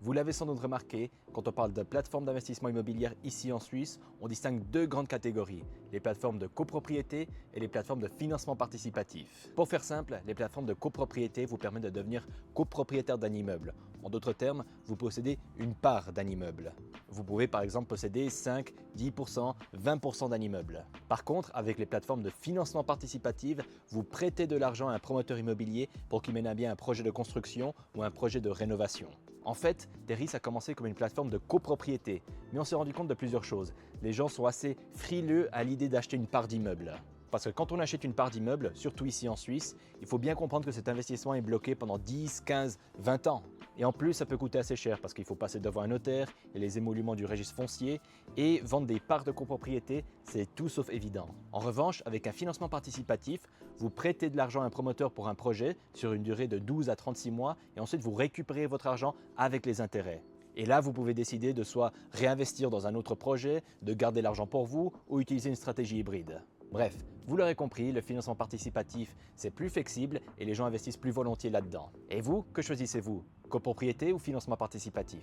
Vous l'avez sans doute remarqué, quand on parle de plateformes d'investissement immobilier ici en Suisse, on distingue deux grandes catégories, les plateformes de copropriété et les plateformes de financement participatif. Pour faire simple, les plateformes de copropriété vous permettent de devenir copropriétaire d'un immeuble. En d'autres termes, vous possédez une part d'un immeuble. Vous pouvez par exemple posséder 5, 10%, 20% d'un immeuble. Par contre, avec les plateformes de financement participatif, vous prêtez de l'argent à un promoteur immobilier pour qu'il mène à bien un projet de construction ou un projet de rénovation. En fait, Terris a commencé comme une plateforme de copropriété, mais on s'est rendu compte de plusieurs choses. Les gens sont assez frileux à l'idée d'acheter une part d'immeuble. Parce que quand on achète une part d'immeuble, surtout ici en Suisse, il faut bien comprendre que cet investissement est bloqué pendant 10, 15, 20 ans. Et en plus, ça peut coûter assez cher parce qu'il faut passer devant un notaire et les émoluments du registre foncier. Et vendre des parts de copropriété, c'est tout sauf évident. En revanche, avec un financement participatif, vous prêtez de l'argent à un promoteur pour un projet sur une durée de 12 à 36 mois et ensuite vous récupérez votre argent avec les intérêts. Et là, vous pouvez décider de soit réinvestir dans un autre projet, de garder l'argent pour vous ou utiliser une stratégie hybride. Bref, vous l'aurez compris, le financement participatif, c'est plus flexible et les gens investissent plus volontiers là-dedans. Et vous, que choisissez-vous? Copropriété ou financement participatif?